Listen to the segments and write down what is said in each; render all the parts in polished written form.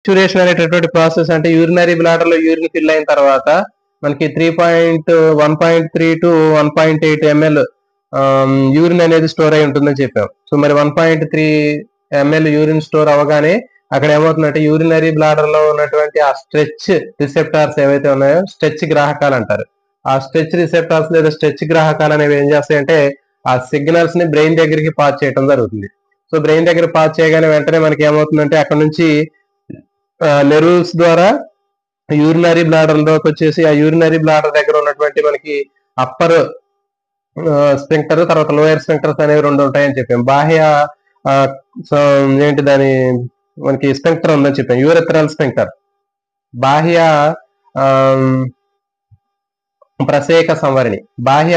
Micturition అనేటటువంటి process అంటే urinary bladder లో యూరిన్ ఫిల్ అయిన తర్వాత మనకి 1.3 to 1.8 ml యూరిన్ అనేది స్టోర్ అయి ఉంటుందని చెప్పాం. సో మరి 1.3 ml యూరిన్ స్టోర్ అవగానే అక్కడ ఏమవుతుందంటే యూరినరీ బ్లాడర్ లో ఉన్నటువంటి ఆ స్ట్రెచ్ రిసెప్టార్స్ ఏవైతే ఉన్నాయో స్ట్రెచ్ గ్రాహకాలు అంటారు. ఆ స్ట్రెచ్ రిసెప్టార్స్ లేదా స్ట్రెచ్ గ్రాహకాలు అనేవి ఏం చేస్తాయంటే ఆ సిగ్నల్స్ ని బ్రెయిన్ దగ్గరికి పాస్ చేయడం జరుగుతుంది. సో బ్రెయిన్ దగ్గర పాస్ చేయగానే వెంటనే మనకి ఏమవుతుందంటే అక్కడ నుంచి నెర్వ్స్ ద్వారా యూరినరీ బ్లాడర్ లోకి వచ్చేసి ఆ యూరినరీ బ్లాడర్ దగ్గర ఉన్నటువంటి మనకి అప్పర్ స్ఫింక్టర్ తర్వాత లోయర్ స్ఫింక్టర్స్ అనేవి రెండు ఉంటాయని చెప్పాం. బాహ్య ఏంటి దాని మనకి స్ఫింక్టర్ ఉందని చెప్పాం, యూరెథ్రల్ స్ఫింక్టర్, బాహ్య ప్రసేక సంవరణి, బాహ్య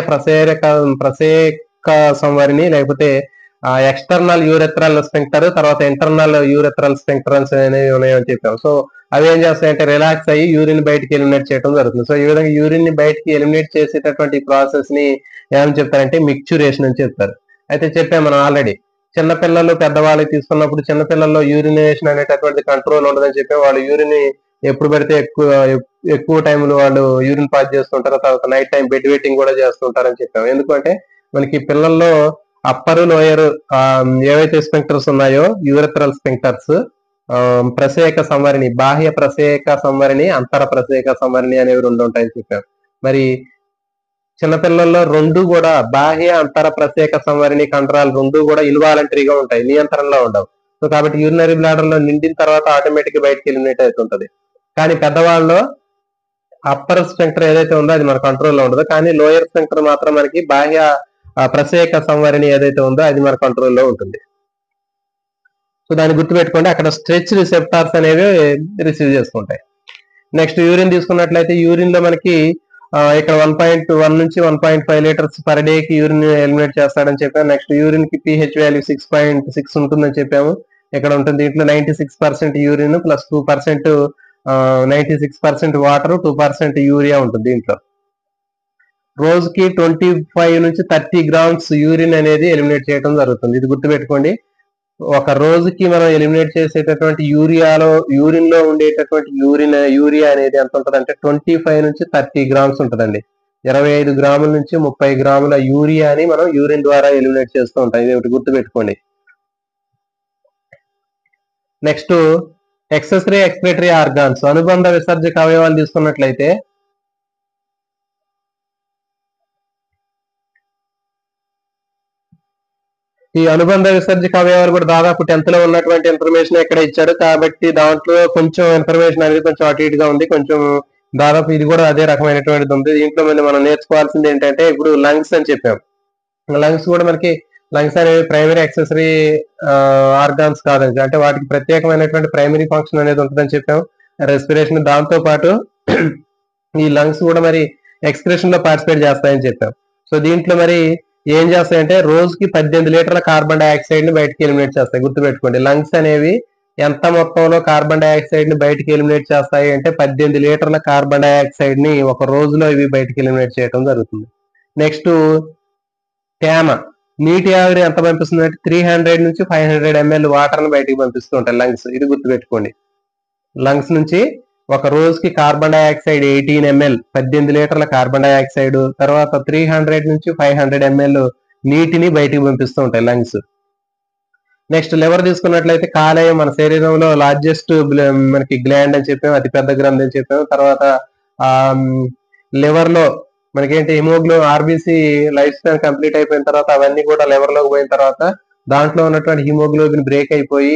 ప్రసేక సంవరణి లేకపోతే ఎక్స్టర్నల్ యూరెథ్రల్ స్ఫింక్టర్ తర్వాత ఇంటర్నల్ యూరెథ్రల్ స్ఫింక్టర్స్ అనేవి ఉన్నాయని చెప్పాం. సో అవి ఏం చేస్తాయంటే రిలాక్స్ అయ్యి యూరిన్ బయటికి ఎలిమినేట్ చేయడం జరుగుతుంది. సో ఈ విధంగా యూరిన్ ని బయటికి ఎలిమినేట్ చేసేటటువంటి ప్రాసెస్ ని ఏమని చెప్తారంటే మిక్చురేషన్ అని చెప్తారు. అయితే చెప్పాం మనం ఆల్రెడీ చిన్నపిల్లలు పెద్దవాళ్ళకి తీసుకున్నప్పుడు చిన్నపిల్లల్లో యూరినేషన్ అనేటటువంటి కంట్రోల్ ఉండదని చెప్పి వాళ్ళు యూరిన్ ఎప్పుడు పెడితే ఎక్కువ టైంలో వాళ్ళు యూరిన్ పాస్ చేస్తుంటారు. తర్వాత నైట్ టైం బెడ్ వెయిటింగ్ కూడా చేస్తుంటారని చెప్పాము. ఎందుకంటే మనకి పిల్లల్లో అప్పర్ లోయర్ ఏవైతే స్ఫింక్టర్స్ ఉన్నాయో యూరెథ్రల్ స్ఫింక్టర్స్, ప్రసేక సంవరణి, బాహ్య ప్రసేక సంవరణి, అంతర ప్రసేక సంవరణి అనేవి రెండు ఉంటాయని చెప్పాం. మరి చిన్నపిల్లల్లో రెండు కూడా బాహ్య అంతర ప్రసేక సంవరణి కండరాలు రెండు కూడా ఇన్వాలంటరీగా ఉంటాయి, నియంత్రణలో ఉండవు. సో కాబట్టి యూరినరీ బ్లాడర్ లో నిండిన తర్వాత ఆటోమేటిక్ బయటకి ఎలిమినేట్ అవుతుంటది. కానీ పెద్దవాళ్ళలో అప్పర్ స్ఫింక్టర్ ఏదైతే ఉందో అది మన కంట్రోల్లో ఉండదు, కానీ లోయర్ స్ఫింక్టర్ మాత్రం మనకి బాహ్య ప్రసేక సంవరణి ఏదైతే ఉందో అది మన కంట్రోల్లో ఉంటుంది. సో దాన్ని గుర్తుపెట్టుకోండి, అక్కడ స్ట్రెచ్ రిసెప్టార్స్ అనేవి రిసీవ్ చేసుకుంటాయి. నెక్స్ట్ యూరిన్ తీసుకున్నట్లయితే యూరిన్ లో మనకి ఇక్కడ 1.1 నుంచి 1.5 లీటర్స్ పర్ డే కి యూరిన్ ఎలిమినేట్ చేస్తాడని చెప్పాము. నెక్స్ట్ యూరిన్ కి pH వాల్యూ 6.6 ఉంటుందని చెప్పాము. ఇక్కడ ఉంటుంది. దీంట్లో 96% యూరిన్ ప్లస్ 2% 96% వాటర్ 2% యూరియా ఉంటుంది. దీంట్లో రోజుకి 25 నుంచి 30 గ్రామ్స్ యూరిన్ అనేది ఎలిమినేట్ చేయడం జరుగుతుంది. ఇది గుర్తుపెట్టుకోండి. ఒక రోజుకి మనం ఎలిమినేట్ చేసేటటువంటి యూరిన్ లో ఉండేటటువంటి యూరియా అనేది ఎంత ఉంటుంది అంటే 25 నుంచి 30 గ్రామ్స్ ఉంటుందండి. 25 గ్రాముల నుంచి 30 గ్రాముల యూరియాని మనం యూరిన్ ద్వారా ఎలిమినేట్ చేస్తూ ఉంటాం. ఇది ఒకటి గుర్తుపెట్టుకోండి. నెక్స్ట్ ఎక్సెసరీ ఎక్స్క్రిటరీ ఆర్గాన్స్, అనుబంధ విసర్జక అవయవాలు తీసుకున్నట్లయితే ఈ అనుబంధ విసర్జక అవయవాలు కూడా దాదాపు 10th లో ఉన్నటువంటి ఇన్ఫర్మేషన్ ఇక్కడ ఇచ్చాడు. కాబట్టి దాంట్లో కొంచెం ఇన్ఫర్మేషన్ అనేది కొంచెం అటు ఇటుగా ఉంది, కొంచెం దాదాపు ఇది కూడా అదే రకమైనటువంటిది ఉంది. దీంట్లో మనం నేర్చుకోవాల్సింది ఏంటంటే ఇప్పుడు లంగ్స్ అని చెప్పాం. లంగ్స్ కూడా మనకి లంగ్స్ అనేవి ప్రైమరీ ఎక్సెసరీ ఆర్గాన్స్ కాదని, అంటే వాటికి ప్రత్యేకమైనటువంటి ప్రైమరీ ఫంక్షన్ అనేది ఉంటుందని చెప్పాం. రెస్పిరేషన్ దాంతో పాటు ఈ లంగ్స్ కూడా మరి ఎక్స్క్రెషన్ లో పార్టిసిపేట్ చేస్తాయని చెప్పాం. సో దీంట్లో మరి ఏం చేస్తాయంటే రోజుకి 18 లీటర్ల కార్బన్ డైఆక్సైడ్ ని బయటకి ఎలిమినేట్ చేస్తాయి. గుర్తుపెట్టుకోండి, లంగ్స్ అనేవి ఎంత మొత్తంలో కార్బన్ డైఆక్సైడ్ ని బయటకి ఎలిమినేట్ చేస్తాయి అంటే 18 లీటర్ల కార్బన్ డైఆక్సైడ్ ని ఒక రోజులో ఇవి బయటకి ఎలిమినేట్ చేయడం జరుగుతుంది. నెక్స్ట్ తేమ, నీటి ఆవిరి ఎంత పంపిస్తుంది అంటే 300 నుంచి 500 ml వాటర్ ని బయటికి పంపిస్తూ ఉంటాయి లంగ్స్. ఇది గుర్తుపెట్టుకోండి. లంగ్స్ నుంచి ఒక రోజుకి కార్బన్ డైఆక్సైడ్ 18 ml, 18 లీటర్ల కార్బన్ డైఆక్సైడ్, తర్వాత 300 నుంచి 500 ml నీటిని బయటికి పంపిస్తూ ఉంటాయి లంగ్స్. నెక్స్ట్ లివర్ తీసుకున్నట్లయితే కాలేయం మన శరీరంలో లార్జెస్ట్ మనకి గ్లాండ్ అని చెప్పాము, అతి పెద్ద గ్రంథి అని చెప్పాము. తర్వాత లివర్ లో మనకేంటి ఆర్బీసీ లైఫ్ స్పాన్ కంప్లీట్ అయిపోయిన తర్వాత అవన్నీ కూడా లివర్ లోకి పోయిన తర్వాత దాంట్లో ఉన్నటువంటి హిమోగ్లోబిన్ బ్రేక్ అయిపోయి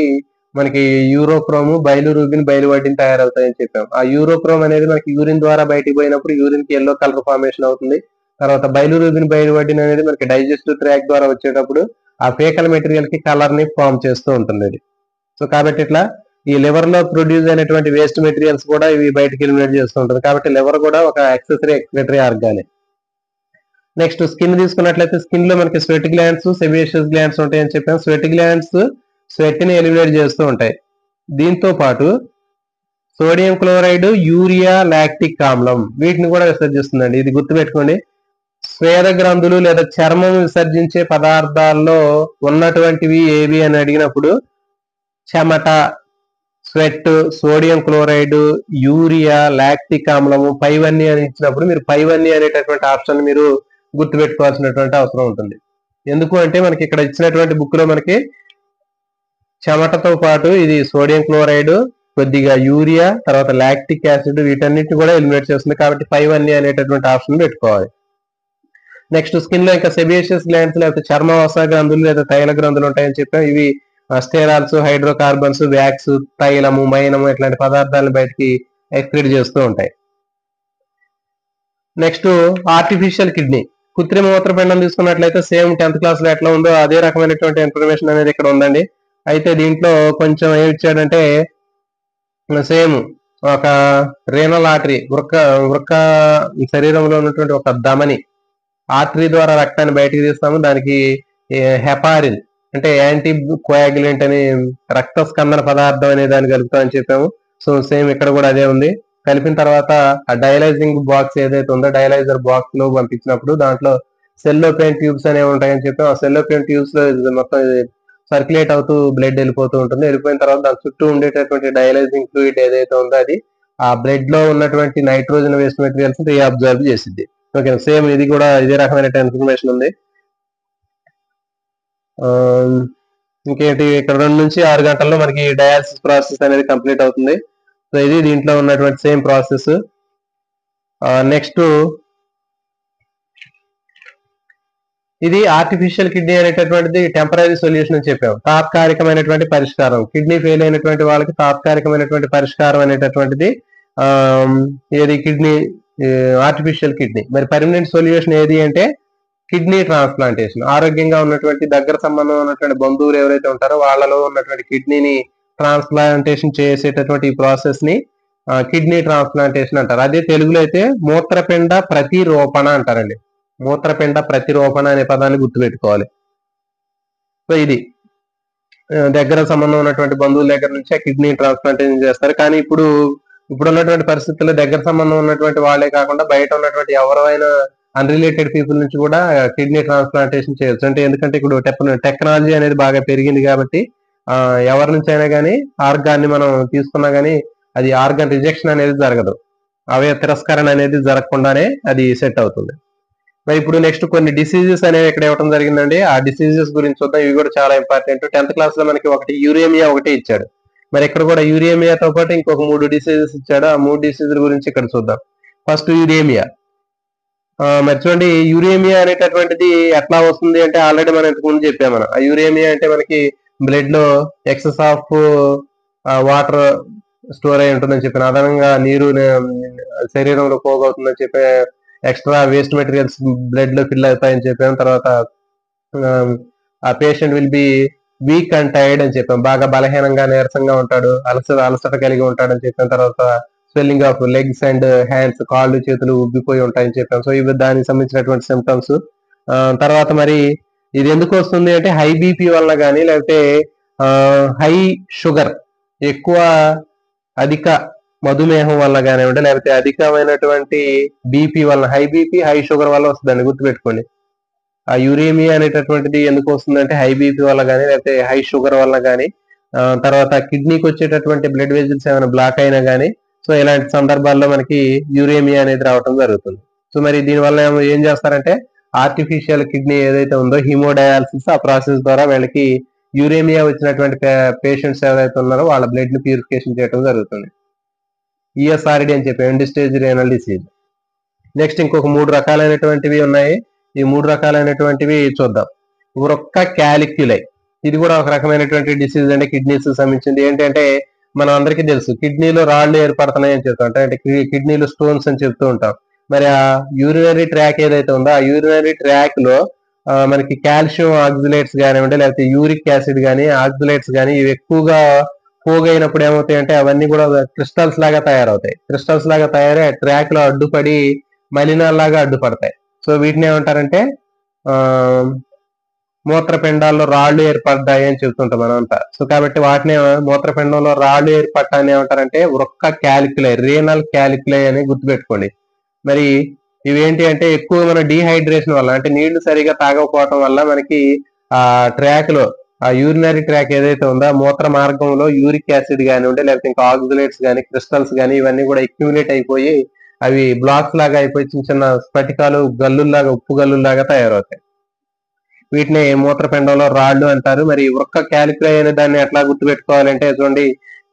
మనకి యూరోక్రోమ్, బైలురూబిన్, బైలువడ్డిన్ తయారవుతాయని చెప్పాం. ఆ యూరోక్రోమ్ అనేది మనకి యూరిన్ ద్వారా బయటికి పోయినప్పుడు యూరిన్ కి ఎల్లో కలర్ ఫార్మేషన్ అవుతుంది. తర్వాత బైలురూబిన్, బైలువడ్డిన్ అనేది మనకి డైజెస్టివ్ ట్రాక్ ద్వారా వచ్చేటప్పుడు ఆ ఫేకల్ మెటీరియల్ కి కలర్ ని ఫామ్ చేస్తూ ఉంటుంది. సో కాబట్టి ఇట్లా ఈ లివర్ లో ప్రొడ్యూస్ అయినటువంటి వేస్ట్ మెటీరియల్స్ కూడా ఇవి బయటకి ఎలిమినేట్ చేస్తూ ఉంటుంది. కాబట్టి లివర్ కూడా ఒక ఎక్సెసరీ ఎక్స్క్రిటరీ ఆర్గానే. నెక్స్ట్ స్కిన్ తీసుకున్నట్లయితే స్కిన్ లో మనకి స్వెట్ గ్లాండ్స్, సెబేషియస్ గ్లాండ్స్ ఉంటాయని చెప్పాం. స్వెట్ గ్లాండ్స్ స్వెట్ ని ఎలిమినేట్ చేస్తూ ఉంటాయి. దీంతో పాటు సోడియం క్లోరైడ్, యూరియా, లాక్టిక్ ఆమ్లం వీటిని కూడా విసర్జిస్తుందండి. ఇది గుర్తుపెట్టుకోండి. స్వేద గ్రంథులు లేదా చర్మం విసర్జించే పదార్థాల్లో ఉన్నటువంటివి ఏవి అని అడిగినప్పుడు చెమట, sweat, sodium chloride, urea, lactic ఆమ్లము, పైవన్నీ అని ఇచ్చినప్పుడు మీరు పైవన్నీ అనేటటువంటి ఆప్షన్ మీరు గుర్తుపెట్టుకోవాల్సినటువంటి అవసరం ఉంటుంది. ఎందుకు అంటే మనకి ఇక్కడ ఇచ్చినటువంటి బుక్ లో మనకి చెమటతో పాటు ఇది సోడియం క్లోరైడ్, కొద్దిగా యూరియా, తర్వాత లాక్టిక్ యాసిడ్ వీటన్నిటిని కూడా ఎలిమినేట్ చేస్తుంది. కాబట్టి పైవన్నీ అనేటటువంటి ఆప్షన్ పెట్టుకోవాలి. నెక్స్ట్ స్కిన్ లో ఇంకా సెబేషియస్ గ్లాండ్స్ లేకపోతే చర్మవస గ్రంథులు లేదా తైల గ్రంథులు ఉంటాయని చెప్పాం. ఇవి స్టెరాల్స్, హైడ్రోకార్బన్స్, వ్యాక్స్, తైలము, మైనము ఇట్లాంటి పదార్థాలను బయటికి ఎక్స్క్రీట్ చేస్తూ ఉంటాయి. నెక్స్ట్ ఆర్టిఫిషియల్ కిడ్నీ, కృత్రిమ మూత్రపిండం తీసుకున్నట్లయితే సేమ్ 10th క్లాస్ లో ఎట్లా ఉందో అదే రకమైనటువంటి ఇన్ఫర్మేషన్ అనేది ఇక్కడ ఉందండి. అయితే దీంట్లో కొంచెం ఏమి ఇచ్చాడంటే సేమ్ ఒక రేనల్ ఆర్టరీ, వృక్క శరీరంలో ఉన్నటువంటి ఒక ధమని ఆర్టరీ ద్వారా రక్తాన్ని బయటికి తీస్తాము. దానికి హెపారిన్ అంటే యాంటీ కోయాగ్యులెంట్ అని రక్త స్కందన పదార్థం అనే దాన్ని కలుపుతామని చెప్పాము. సో సేమ్ ఇక్కడ కూడా అదే ఉంది. కలిపిన తర్వాత ఆ డయలైజింగ్ బాక్స్ ఏదైతే ఉందో డయలైజర్ బాక్స్ లో పంపించినప్పుడు దాంట్లో సెల్లోపియన్ ట్యూబ్స్ అనేవి ఉంటాయని చెప్పాము. ఆ సెల్లోపియన్ ట్యూబ్స్ లో మొత్తం సర్క్యులేట్ అవుతూ బ్లడ్ వెళ్ళిపోతూ ఉంటుంది. వెళ్ళిపోయిన తర్వాత దాని చుట్టూ ఉండేటటువంటి డయలైజింగ్ ఫ్లూయిడ్ ఏదైతే ఉందో అది ఆ బ్లడ్ లో ఉన్నటువంటి నైట్రోజన్ వేస్ట్ మెటీరియల్స్ రీఅబ్జర్వ్ చేసిద్ది. ఓకే, సేమ్ ఇది కూడా ఇదే రకమైన ఇన్ఫర్మేషన్ ఉంది. ఇంకేంటి, ఇక్కడ 2 నుంచి 6 గంటల్లో మనకి డయాలసిస్ ప్రాసెస్ అనేది కంప్లీట్ అవుతుంది. సో ఇది దీంట్లో ఉన్నటువంటి సేమ్ ప్రాసెస్. నెక్స్ట్ ఇది ఆర్టిఫిషియల్ కిడ్నీ అనేటటువంటిది టెంపరీ సొల్యూషన్ అని చెప్పాము. తాత్కాలికమైనటువంటి పరిష్కారం, కిడ్నీ ఫెయిల్ అయినటువంటి వాళ్ళకి తాత్కాలికమైనటువంటి పరిష్కారం అనేటటువంటిది ఏది కిడ్నీ, ఆర్టిఫిషియల్ కిడ్నీ. మరి పర్మనెంట్ సొల్యూషన్ ఏది అంటే కిడ్నీ ట్రాన్స్ప్లాంటేషన్. ఆరోగ్యంగా ఉన్నటువంటి దగ్గర సంబంధం ఉన్నటువంటి బంధువులు ఎవరైతే ఉంటారో వాళ్ళలో ఉన్నటువంటి కిడ్నీని ట్రాన్స్ప్లాంటేషన్ చేసేటటువంటి ఈ ప్రాసెస్ ని కిడ్నీ ట్రాన్స్ప్లాంటేషన్ అంటారు. అదే తెలుగులో అయితే మూత్రపిండ ప్రతిరూపణ అంటారండి. మూత్రపిండ ప్రతిరూపణ అనే పదాన్ని గుర్తుపెట్టుకోవాలి. సో ఇది దగ్గర సంబంధం ఉన్నటువంటి బంధువుల దగ్గర నుంచి ఆ కిడ్నీ ట్రాన్స్ప్లాంటేషన్ చేస్తారు. కానీ ఇప్పుడు ఉన్నటువంటి పరిస్థితుల్లో దగ్గర సంబంధం ఉన్నటువంటి వాళ్ళే కాకుండా బయట ఉన్నటువంటి ఎవరైనా అన్రిలేటెడ్ పీపుల్ నుంచి కూడా కిడ్నీ ట్రాన్స్ప్లాంటేషన్ చేయొచ్చు. అంటే ఎందుకంటే ఇప్పుడు టెక్నాలజీ అనేది బాగా పెరిగింది కాబట్టి ఎవరి నుంచి అయినా కానీ ఆర్గాన్ని మనం తీసుకున్నా కానీ అది ఆర్గాన్ రిజెక్షన్ అనేది జరగదు, అవే తిరస్కరణ అనేది జరగకుండానే అది సెట్ అవుతుంది. మరి ఇప్పుడు నెక్స్ట్ కొన్ని డిసీజెస్ అనేవి ఇక్కడ ఇవ్వడం జరిగిందండి. ఆ డిసీజెస్ గురించి చూద్దాం. ఇవి కూడా చాలా ఇంపార్టెంట్. 10th క్లాస్ లో మనకి ఒకటి యూరేమియా ఒకటే ఇచ్చాడు. మరి ఇక్కడ కూడా యూరేమియాతో పాటు ఇంకొక 3 డిసీజెస్ ఇచ్చాడు. ఆ 3 డిసీజుల గురించి ఇక్కడ చూద్దాం. ఫస్ట్ యూరేమియా. మరి చూడండి, యూరేమియా అనేటటువంటిది ఎట్లా వస్తుంది అంటే ఆల్రెడీ మనం ఇంతకుముందు చెప్పాం. మనం ఆ యూరేమియా అంటే మనకి బ్లడ్ లో ఎక్సెస్ ఆఫ్ వాటర్ స్టోర్ అయి ఉంటుందని చెప్పాను. అదనంగా నీరు శరీరంలో పోగవుతుందని చెప్పే ఎక్స్ట్రా వేస్ట్ మెటీరియల్స్ బ్లడ్ లో ఫిల్ అవుతాయని చెప్పాము. తర్వాత ఆ patient will be week and tired అని చెప్పాం. బాగా బలహీనంగా నీరసంగా ఉంటాడు, అలసట కలిగి ఉంటాడని చెప్పిన తర్వాత swelling of legs and hands, కాళ్ళు చేతులు ఉబ్బిపోయి ఉంటాయని చెప్పాం. సో ఇవి దానికి సంబంధించినటువంటి సిమ్టమ్స్. తర్వాత మరి ఇది ఎందుకు వస్తుంది అంటే హై బీపీ వల్ల కానీ లేకపోతే హై షుగర్, అధిక మధుమేహం వల్ల కానివ్వండి, లేకపోతే అధికమైనటువంటి బీపీ వల్ల, హై బీపీ హై షుగర్ వల్ల వస్తుందండి, గుర్తుపెట్టుకోండి. ఆ యూరేమియా అనేటటువంటిది ఎందుకు వస్తుందంటే హై బీపీ వల్ల కానీ లేకపోతే హై షుగర్ వల్ల కానీ, తర్వాత కిడ్నీకి వచ్చేటటువంటి బ్లడ్ వెజల్స్ ఏమైనా బ్లాక్ అయినా కానీ, సో ఇలాంటి సందర్భాల్లో మనకి యూరేమియా అనేది రావడం జరుగుతుంది. సో మరి దీనివల్ల ఏం చేస్తారంటే ఆర్టిఫిషియల్ కిడ్నీ ఏదైతే ఉందో హీమోడయాలసిస్, ఆ ప్రాసెస్ ద్వారా వీళ్ళకి యూరేమియా వచ్చినటువంటి పేషెంట్స్ ఎవరైతే ఉన్నారో వాళ్ళ బ్లడ్ ని ప్యూరిఫికేషన్ చేయడం జరుగుతుంది. ఈఎస్ఆర్డి అని చెప్పి end stage renal disease. Next ఇంకొక 3 రకాలైనటువంటివి ఉన్నాయి. ఈ 3 రకాలైనటువంటివి చూద్దాం. వృక్క క్యాలిక్యులై, ఇది కూడా ఒక రకమైనటువంటి డిసీజ్ అంటే కిడ్నీస్ సంబంధించింది. ఏంటంటే మనం అందరికీ తెలుసు కిడ్నీలో రాళ్లు ఏర్పడుతున్నాయి అని చెప్తాం, అంటే కిడ్నీలో స్టోన్స్ అని చెప్తూ ఉంటాం. మరి ఆ యూరినరీ ట్రాక్ ఏదైతే ఉందో ఆ యూరినరీ ట్రాక్ లో మనకి కాల్షియం ఆక్సిలేట్స్ కానివ్వండి లేకపోతే యూరిక్ యాసిడ్ కానీ ఆక్సిలేట్స్ కానీ ఇవి ఎక్కువగా పోగైనప్పుడు ఏమవుతాయి అంటే అవన్నీ కూడా క్రిస్టల్స్ లాగా తయారవుతాయి. క్రిస్టల్స్ లాగా తయారై ట్రాక్ లో అడ్డుపడి మలినాల్లాగా అడ్డుపడతాయి. సో వీటిని ఏమంటారంటే మూత్రపిండాల్లో రాళ్లు ఏర్పడ్డాయి అని చెప్తుంటాం మనంతా. సో కాబట్టి వాటిని మూత్రపిండంలో రాళ్లు ఏర్పడటాన్ని ఏమంటారంటే వృక్క క్యాలిక్యులై, రీనల్ క్యాలిక్యులై అని గుర్తుపెట్టుకోండి. మరి ఇవేంటి అంటే ఎక్కువ మన డీహైడ్రేషన్ వల్ల, అంటే నీళ్లు సరిగా తాగకపోవటం వల్ల మనకి ఆ ట్రాక్ లో ఆ యూరినరీ ట్రాక్ ఏదైతే ఉందో మూత్ర మార్గంలో యూరిక్ యాసిడ్ కానివ్వండి, లేకపోతే ఇంకా ఆక్సిలేట్స్ కానీ, క్రిస్టల్స్ కానీ ఇవన్నీ కూడా అక్యుములేట్ అయిపోయి అవి బ్లాక్స్ లాగా అయిపోయి చిన్న చిన్న స్ఫటికాలు గల్లుల్లాగా, ఉప్పు గల్లుల్లాగా తయారవుతాయి. వీటిని మూత్రపిండంలో రాళ్ళు అంటారు. మరి వృక్క క్యాలిక్యులై అనే దాన్ని ఎట్లా గుర్తుపెట్టుకోవాలంటే చూడండి,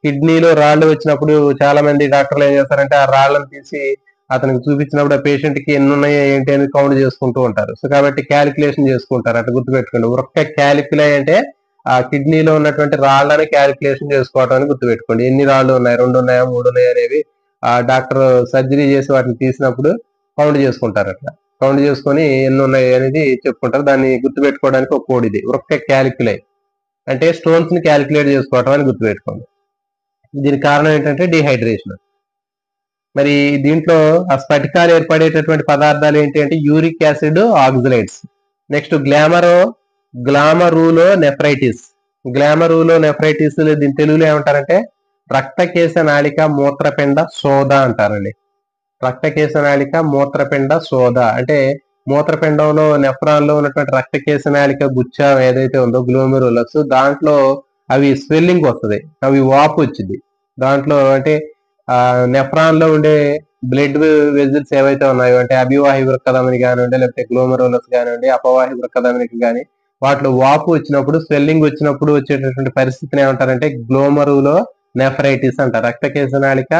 కిడ్నీలో రాళ్ళు వచ్చినప్పుడు చాలా మంది డాక్టర్లు ఏం చేస్తారంటే ఆ రాళ్ళను తీసి అతనికి చూపించినప్పుడు ఆ పేషెంట్ కి ఎన్ని ఉన్నాయో ఏంటి అని కౌంట్ చేసుకుంటూ ఉంటారు. సో కాబట్టి క్యాలిక్యులేషన్ చేసుకుంటారు. అట్లా గుర్తుపెట్టుకోండి. వృక్క క్యాలిక్యులై అంటే ఆ కిడ్నీలో ఉన్నటువంటి రాళ్ళని క్యాలిక్యులేషన్ చేసుకోవడం అని గుర్తుపెట్టుకోండి. ఎన్ని రాళ్ళు ఉన్నాయి, 2 ఉన్నాయా 3 ఉన్నాయా అనేవి ఆ డాక్టర్ సర్జరీ చేసి వాటిని తీసినప్పుడు కౌంట్ చేసుకుంటారు. అట్లా కౌంట్ చేసుకొని ఎన్ని ఉన్నాయి అనేది చెప్పుకుంటారు. దాన్ని గుర్తుపెట్టుకోవడానికి ఒక కోడ్ ఇది, వృక్క క్యాలిక్యులై అంటే స్టోన్స్ ని క్యాలిక్యులేట్ చేసుకోవటం అని గుర్తుపెట్టుకోండి. దీనికి కారణం ఏంటంటే డిహైడ్రేషన్. మరి దీంట్లో ఆ స్ఫటికాలు ఏర్పడేటటువంటి పదార్థాలు ఏంటి అంటే uric acid, oxalates. Next glomerulonephritis. Glomerulonephritis దీని తెలుగులో ఏమంటారంటే రక్తకేశ నాళిక మూత్రపిండ శోధ అంటారండి. రక్తకేశ నాళిక మూత్రపిండ శోధ అంటే మూత్రపిండంలో నెఫ్రాన్ లో ఉన్నటువంటి రక్తకేశ నాళిక గుచ్చం ఏదైతే ఉందో గ్లోమెరులస్, దాంట్లో అవి స్వెల్లింగ్ వస్తుంది, అవి వాపు వచ్చింది. దాంట్లో అంటే నెఫ్రాన్ లో ఉండే బ్లడ్ వెజిల్స్ ఏవైతే ఉన్నాయో అంటే అభివాహి వృక్కధమని కానివ్వండి, లేకపోతే గ్లోమెరులస్ కానివ్వండి, అపవాహి వృక్కధమనికి కానీ వాటిలో వాపు వచ్చినప్పుడు, స్వెల్లింగ్ వచ్చినప్పుడు వచ్చేటటువంటి పరిస్థితిని ఏమంటారంటే గ్లోమరులో నెఫ్రైటిస్ అంటారు. రక్తకేశ నాళిక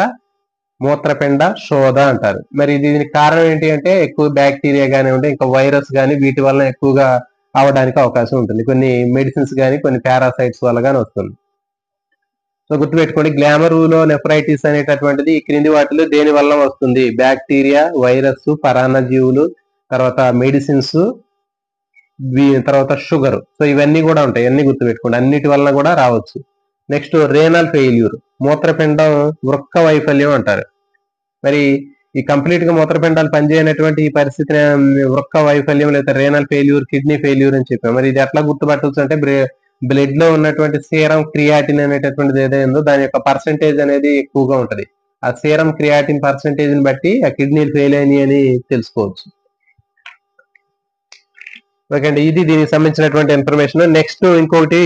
మూత్రపిండ శోధ అంటారు. మరి దీనికి కారణం ఏంటి అంటే ఎక్కువ బ్యాక్టీరియా కానివ్వండి, ఇంకా వైరస్ కానీ వీటి వల్ల ఎక్కువగా అవడానికి అవకాశం ఉంటుంది. కొన్ని మెడిసిన్స్ కానీ కొన్ని పారాసైట్స్ వల్ల కానీ వస్తుంది. సో గుర్తుపెట్టుకోండి, గ్లామరూలో నెఫ్రైటిస్ అనేటటువంటిది ఈ క్రింది వాటిలో దేని వల్ల వస్తుంది? బ్యాక్టీరియా, వైరస్, పరాన్నజీవులు, తర్వాత మెడిసిన్స్, తర్వాత షుగర్. సో ఇవన్నీ కూడా ఉంటాయి, అన్ని గుర్తుపెట్టుకోండి, అన్నిటి వలన కూడా రావచ్చు. నెక్స్ట్ రేనల్ ఫెయిల్యూర్, మూత్రపిండం వృక్క వైఫల్యం అంటారు. మరి ఈ కంప్లీట్ గా మూత్రపిండాలు పనిచేయనటువంటి ఈ పరిస్థితిని వృక్క వైఫల్యం లేదా రేనల్ ఫెయిల్యూర్, కిడ్నీ ఫెయిల్యూర్ అని చెప్పాం. మరి ఇది ఎట్లా గుర్తుపట్టవచ్చు అంటే బ్లడ్ లో ఉన్నటువంటి సీరం క్రియాటిన్ అనేటటువంటిది ఏదైందో దాని యొక్క పర్సెంటేజ్ అనేది ఎక్కువగా ఉంటది. ఆ సీరం క్రియాటిన్ పర్సెంటేజ్ ని బట్టి ఆ కిడ్నీలు ఫెయిల్ అయినాయి అని తెలుసుకోవచ్చు. ఓకే అండి, ఇది దీనికి సంబంధించినటువంటి ఇన్ఫర్మేషన్. నెక్స్ట్ ఇంకొకటి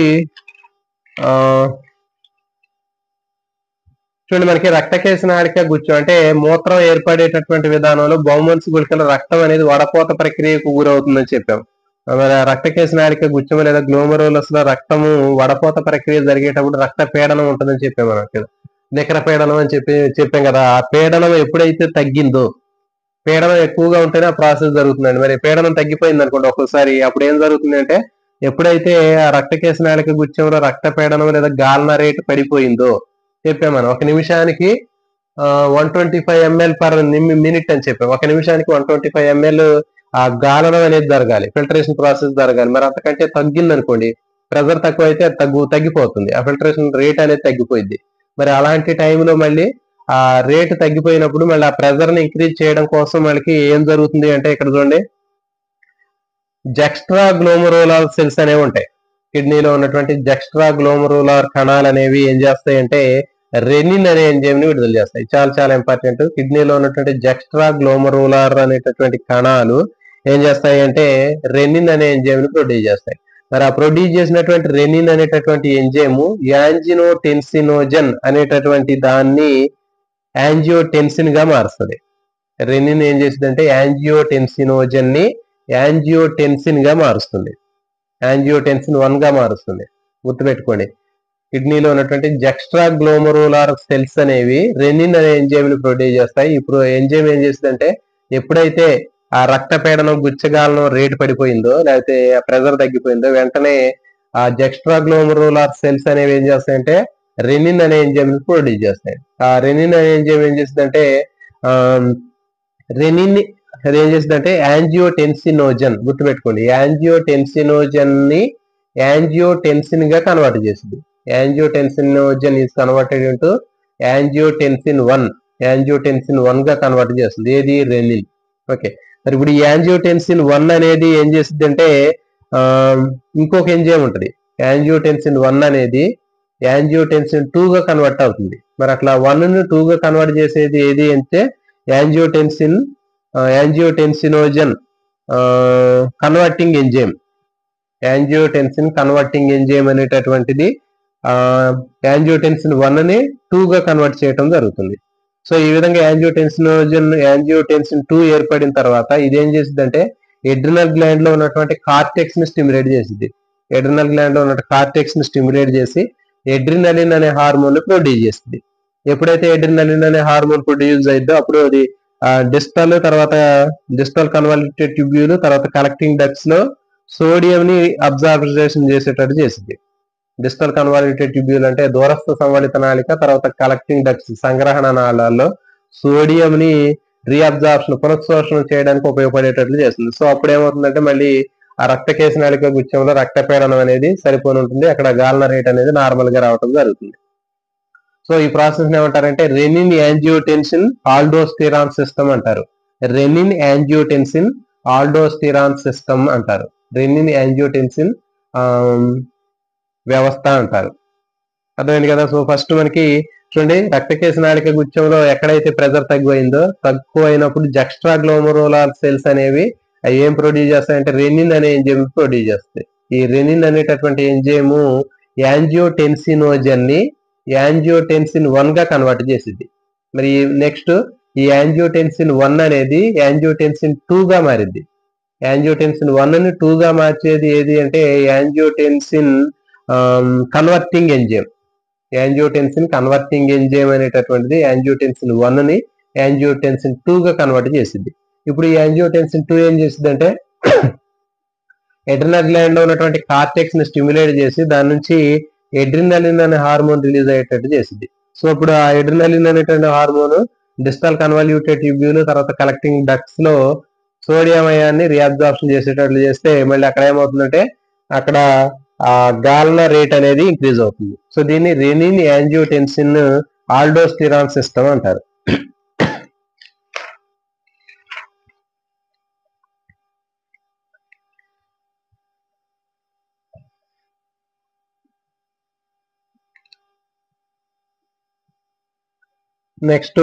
చూడండి, మనకి రక్తకేశ నాళిక గుచ్చం అంటే మూత్రం ఏర్పడేటటువంటి విధానంలో బహుమనసు గుళికల రక్తం అనేది వడపోత ప్రక్రియకు గురవుతుందని చెప్పాం. రక్తకేశ నాళిక గుచ్చం లేదా గ్లోమరులస్ లో రక్తము వడపోత ప్రక్రియ జరిగేటప్పుడు రక్త పీడనం ఉంటుందని చెప్పాం. మనకి నికర పీడనం అని చెప్పాం కదా. ఆ పీడనం ఎప్పుడైతే తగ్గిందో, పీడనం ఎక్కువగా ఉంటేనే ఆ ప్రాసెస్ జరుగుతుందండి. మరి పీడనం తగ్గిపోయింది అనుకోండి ఒక్కోసారి, అప్పుడు ఏం జరుగుతుంది అంటే ఎప్పుడైతే ఆ రక్తకేశ నాళిక గుచ్చంలో రక్త పీడనం లేదా గాలన రేటు పడిపోయిందో చెప్పాం మనం, ఒక నిమిషానికి 125 ml పర్ మినిట్ అని చెప్పాం. ఒక నిమిషానికి 125 ml ఆ గాలనం అనేది జరగాలి, ఫిల్టరేషన్ ప్రాసెస్ జరగాలి. మరి అంతకంటే తగ్గింది అనుకోండి, ప్రెజర్ తక్కువ అయితే తగ్గిపోతుంది, ఆ ఫిల్టరేషన్ రేట్ అనేది తగ్గిపోయింది. మరి అలాంటి టైంలో మళ్ళీ ఆ రేట్ తగ్గిపోయినప్పుడు మళ్ళీ ఆ ప్రెజర్ ని ఇంక్రీజ్ చేయడం కోసం మనకి ఏం జరుగుతుంది అంటే ఇక్కడ చూడండి, జెక్స్ట్రా గ్లోమరులార్ సెల్స్ అనేవి ఉంటాయి. కిడ్నీలో ఉన్నటువంటి జెక్స్ట్రా గ్లోమరులార్ కణాలు అనేవి ఏం చేస్తాయంటే రెనిన్ అనే ఎంజైమ్ ని విడుదల చేస్తాయి. చాలా చాలా ఇంపార్టెంట్. కిడ్నీలో ఉన్నటువంటి జెక్స్ట్రా గ్లోమరులార్ అనేటటువంటి కణాలు ఏం చేస్తాయి అంటే రెనిన్ అనే ఎంజైమ్ ని ప్రొడ్యూస్ చేస్తాయి. మరి ఆ ప్రొడ్యూస్ చేసినటువంటి రెనిన్ అనేటటువంటి ఎంజైమ్ యాంజియోటెన్సినోజన్ అనేటటువంటి దాన్ని యాంజియోటెన్సిన్ గా మారుస్తుంది. రెనిన్ ఏం చేసిందంటే యాంజియోటెన్సినోజన్ ని యాంజియోటెన్సిన్ గా మారుస్తుంది, యాంజియోటెన్సిన్ 1 గా మారుస్తుంది. గుర్తుపెట్టుకోండి, కిడ్నీలో ఉన్నటువంటి జెక్స్ట్రా గ్లోమరులార్ సెల్స్ అనేవి రెనిన్ అనే ఎంజైమ్ ని ప్రొడ్యూస్ చేస్తాయి. ఇప్పుడు ఎంజైమ్ ఏం చేస్తుందంటే ఎప్పుడైతే ఆ రక్తపీడనం గుచ్చగాలనం రేటు పడిపోయిందో, లేకపోతే ఆ ప్రెజర్ తగ్గిపోయిందో, వెంటనే ఆ జెక్స్ట్రా గ్లోమరులార్ సెల్స్ అనేవి ఏం చేస్తాయంటే రెనిన్ అనే ఎంజైమ్ ని ప్రొడ్యూస్ చేస్తాయి. ఆ రెనిన్ అనే ఎంజైమ్ ఏం చేస్తుందంటే రెనిన్ అది ఏం చేస్తుందంటే యాంజియోటెన్సినోజన్, గుర్తుపెట్టుకోండి, యాంజియోటెన్సినోజన్ ని యాంజియోటెన్సిన్ గా కన్వర్ట్ చేసింది. Angiotensinogen is converted into angiotensin 1, angiotensin 1 గా కన్వర్ట్ చేస్తుంది. ఏది? రెనిన్. ఓకే, మరి ఇప్పుడు ఈ యాంజియోటెన్సిన్ 1 అనేది ఏం చేస్తుంది అంటే ఇంకొక ఎంజైమ్ ఉంటుంది, యాంజియోటెన్సిన్ 1 అనేది యాంజియోటెన్సిన్ 2 గా కన్వర్ట్ అవుతుంది. మరి అట్లా 1 ని 2 గా కన్వర్ట్ చేసేది ఏది అంటే angiotensinogen converting enzyme, angiotensin converting enzyme అనేటటువంటిది యాంజియోటెన్సిన్ 1 ని 2 గా కన్వర్ట్ చేయడం జరుగుతుంది. సో ఈ విధంగా యాంజియోటెన్సిన్ 2 ఏర్పడిన తర్వాత ఇదేం చేసిద్దంటే ఎడ్రినల్ గ్లాండ్ లో ఉన్నటువంటి కార్టెక్స్ ని స్టిమ్యులేట్ చేసిద్ది. ఎడ్రినల్ గ్లాండ్ లో ఉన్న కార్టెక్స్ ని స్టిమ్యులేట్ చేసి ఎడ్రినలిన్ అనే హార్మోన్ ని ప్రొడ్యూస్ చేస్తుంది. ఎప్పుడైతే ఎడ్రినలిన్ అనే హార్మోన్ ప్రొడ్యూస్ అయిద్దో అప్పుడు అది డిస్టల్ కన్వాల్యూటెడ్ ట్యూబ్యూల్ తర్వాత కలెక్టింగ్ డక్ట్స్ లో సోడియం ని అబ్జార్బేషన్ చేసేటట్టు చేసింది. డిస్టల్ కన్వాల్యూటెడ్ ట్యూబ్యూల్ అంటే దూరస్థ సంవలిత నాళిక తర్వాత కలెక్టింగ్ డక్ట్స్ సంగ్రహణ నాళాల్లో సోడియం ని రీఅబ్జార్ప్షన్ పునఃశోషణం చేయడానికి ఉపయోగపడేటట్లు చేస్తుంది. సో అప్పుడు ఏమవుతుందంటే మళ్ళీ ఆ రక్తకేశ నాళిక గుచ్ఛంలో రక్తపీడనం అనేది సరిపోని ఉంటుంది. అక్కడ గాలన రేట్ అనేది నార్మల్ గా రావడం జరుగుతుంది. సో ఈ ప్రాసెస్ ఏమంటారంటే రెనిన్ యాంజియోటెన్సిన్ ఆల్డోస్టిరాన్ సిస్టమ్ అంటారు. రెనిన్ యాంజియోటెన్సిన్ ఆల్డోస్టిరాన్ సిస్టమ్ అంటారు. రెనిన్ యాంజియోటెన్సిన్ వ్యవస్థ అంటారు. అర్థమైంది కదా. సో ఫస్ట్ మనకి చూడండి రక్తకేశ నాళిక గుచ్ఛంలో ఎక్కడైతే ప్రెజర్ తక్కువైనప్పుడు జక్స్ట్రా గ్లోమరులార్ సెల్స్ అనేవి అవి ఏం ప్రొడ్యూస్ చేస్తాయంటే రెనిన్ అనే ఎంజైమ్ ప్రొడ్యూస్ చేస్తాయి. ఈ రెనిన్ అనేటటువంటి ఎంజైమ్ యాంజియోటెన్సినోజన్ ని యాంజియోటెన్సిన్ 1 గా కన్వర్ట్ చేసింది. మరి నెక్స్ట్ ఈ యాంజియోటెన్సిన్ 1 అనేది యాంజియోటెన్సిన్ 2 గా మారింది. యాంజియోటెన్సిన్ 1 ని 2 గా మార్చేది ఏది అంటే angiotensin converting enzyme. Angiotensin converting enzyme అనేటటువంటిది యాంజియోటెన్సిన్ 1 ని యాంజియోటెన్సిన్ 2 గా కన్వర్ట్ చేసింది. ఇప్పుడు ఈ యాంజియోటెన్సిన్ 2 ఏం చేసింది అంటే ఎడ్రినల్ గ్లాండ్ లో ఉన్నటువంటి కార్టెక్స్ ని స్టిమ్యులేట్ చేసి దాని నుంచి ఎడ్రినలిన్ అనే హార్మోన్ రిలీజ్ అయ్యేటట్టు చేసింది. సో ఇప్పుడు ఆ ఎడ్రినలిన్ అనేటువంటి హార్మోన్ డిస్టల్ కన్వాల్యూటెడ్ ట్యూబ్యూల్ తర్వాత కలెక్టింగ్ డక్ట్స్ లో సోడియం అయాన్ని రీఅబ్జార్ప్షన్ చేసేటట్లు చేస్తే మళ్ళీ అక్కడ ఏమవుతుందంటే అక్కడ ఆ గాలన రేట్ అనేది ఇంక్రీజ్ అవుతుంది. సో దీన్ని రెనిన్ యాంజియోటెన్సిన్ ఆల్డోస్టిరాన్ సిస్టమ్ అంటారు. నెక్స్ట్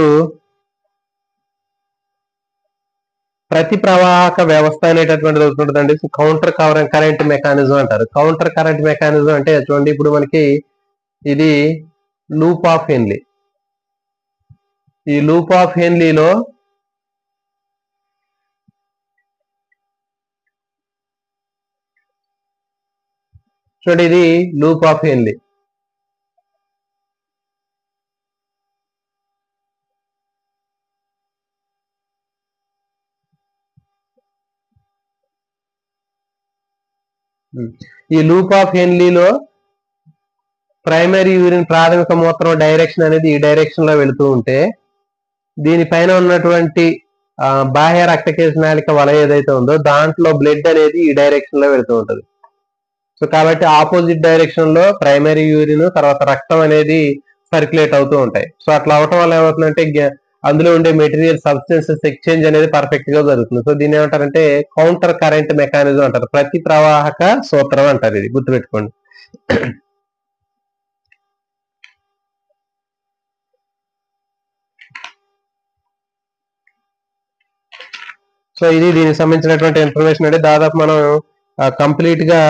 ప్రతి ప్రవాహక వ్యవస్థ అనేటటువంటిది అవుతుంటుందండి. కౌంటర్ కరెంట్ మెకానిజం అంటారు. కౌంటర్ కరెంట్ మెకానిజం అంటే చూడండి ఇప్పుడు మనకి ఇది లూప్ ఆఫ్ హెన్లీ. ఈ లూప్ ఆఫ్ హెన్లీలో చూడండి ఇది లూప్ ఆఫ్ హెన్లీ. ఈ లూప్ ఆఫ్ హెన్లీలో ప్రైమరీ యూరిన్ ప్రాథమిక మూత్రం డైరెక్షన్ అనేది ఈ డైరెక్షన్ లో వెళుతూ ఉంటే దీనిపైన ఉన్నటువంటి బాహ్య రక్తకేశ నాళిక వలయ ఏదైతే ఉందో దాంట్లో బ్లడ్ అనేది ఈ డైరెక్షన్ లో వెళుతూ ఉంటుంది. సో కాబట్టి ఆపోజిట్ డైరెక్షన్ లో ప్రైమరీ యూరిన్ తర్వాత రక్తం అనేది సర్క్యులేట్ అవుతూ ఉంటాయి. సో అట్లా అవటం వల్ల ఏమవుతుందంటే అందులో ఉండే మెటీరియల్ సబ్స్టెన్సెస్ ఎక్స్చేంజ్ అనేది పర్ఫెక్ట్ గా జరుగుతుంది. సో దీన్ని ఏమంటారంటే కౌంటర్ కరెంట్ మెకానిజం అంటారు. ప్రతి ప్రవాహక సూత్రం అంటారు. ఇది గుర్తుపెట్టుకోండి. సో ఇది దీనికి సంబంధించినటువంటి ఇన్ఫర్మేషన్ అంటే దాదాపు మనం కంప్లీట్ గా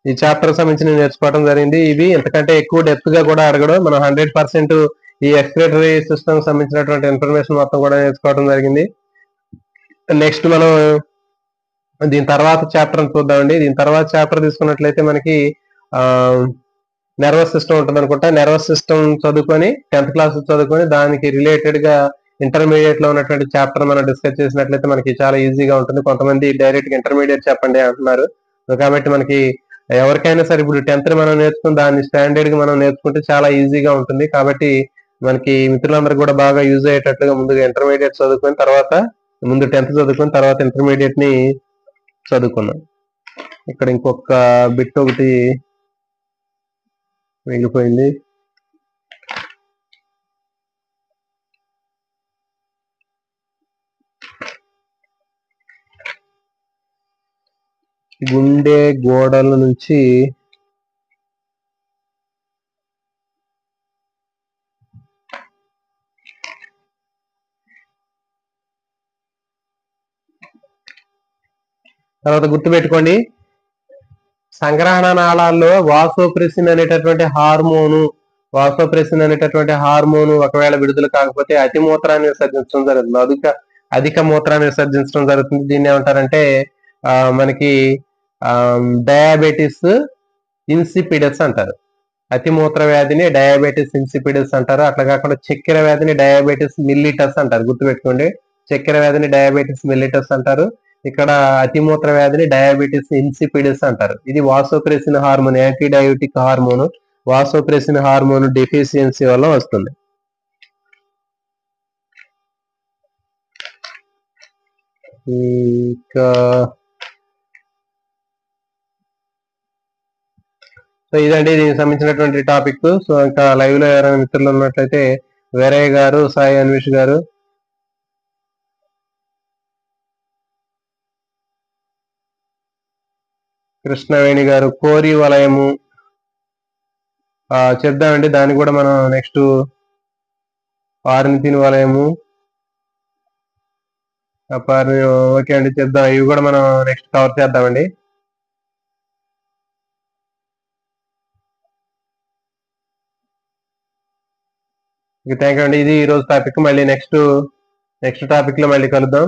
ఈ చాప్టర్ సంబంధించి నేర్చుకోవడం జరిగింది. ఇవి ఎంతకంటే ఎక్కువ డెప్త్ గా కూడా అడగడం. మనం 100% ఈ ఎక్స్పిరేటరీ సిస్టమ్ సంబంధించినటువంటి ఇన్ఫర్మేషన్ మొత్తం కూడా నేర్చుకోవడం జరిగింది. నెక్స్ట్ మనం దీని తర్వాత చాప్టర్ చూద్దామండి. దీని తర్వాత చాప్టర్ తీసుకున్నట్లయితే మనకి నర్వస్ సిస్టమ్ ఉంటుంది అనుకుంటా. నర్వస్ సిస్టమ్ చదువుకొని 10th క్లాస్ చదువుకొని దానికి రిలేటెడ్ గా ఇంటర్మీడియట్ లో ఉన్నటువంటి చాప్టర్ మనం డిస్కస్ చేసినట్లయితే మనకి చాలా ఈజీగా ఉంటుంది. కొంతమంది డైరెక్ట్ గా ఇంటర్మీడియట్ చెప్పండి అంటున్నారు. కాబట్టి మనకి ఎవరికైనా సరే ఇప్పుడు 10th మనం నేర్చుకుని దాన్ని స్టాండర్డ్ గా మనం నేర్చుకుంటే చాలా ఈజీగా ఉంటుంది. కాబట్టి మనకి మిత్రులందరికీ కూడా బాగా యూజ్ అయ్యేటట్లుగా ముందుగా ఇంటర్మీడియట్ చదువుకుని తర్వాత ముందు 10th చదువుకుని తర్వాత ఇంటర్మీడియట్ ని చదువుకున్నాం. ఇక్కడ ఇంకొక బిట్ ఒకటి మిగిలిపోయింది. గుండె గోడల నుంచి తర్వాత గుర్తుపెట్టుకోండి సంగ్రహణ నాళాల్లో వాసోప్రెసిన్ అనేటటువంటి హార్మోను ఒకవేళ విడుదల కాకపోతే అతి మూత్రాన్ని విసర్జించడం జరుగుతుంది. అధిక మూత్రాన్ని విసర్జించడం జరుగుతుంది. దీన్ని ఏమంటారంటే మనకి డయాబెటిస్ ఇన్సిపిడస్ అంటారు. అతి మూత్ర వ్యాధిని డయాబెటిస్ ఇన్సిపిడస్ అంటారు. అట్లా కాకుండా చక్కెర వ్యాధిని డయాబెటిస్ మిల్లిటస్ అంటారు. గుర్తుపెట్టుకోండి, చక్కెర వ్యాధిని డయాబెటిస్ మిల్లిటస్ అంటారు. ఇక్కడ అతిమూత్ర వ్యాధిని డయాబెటిస్ ఇన్సిపిడస్ అంటారు. ఇది vasopressin hormone, anti diabetic hormone, vasopressin hormone deficiency వల్ల వస్తుంది. ఇంకా సో ఇదండి దీనికి సంబంధించినటువంటి టాపిక్. సో ఇంకా లైవ్ లో ఎవరైనా మిత్రులు ఉన్నట్లయితే వీరయ్య గారు, సాయి అన్వేష్ గారు, కృష్ణవేణి గారు, కోరి వలయము చెప్దామండి. దాన్ని కూడా మనం నెక్స్ట్ పార్నితిని వలయము ఓకే అండి చెప్దాం. ఇవి కూడా మనం నెక్స్ట్ కవర్ చేద్దామండి. థ్యాంక్ యూ అండి. ఇది ఈ రోజు టాపిక్. మళ్ళీ నెక్స్ట్ టాపిక్ లో మళ్ళీ కలుద్దాం.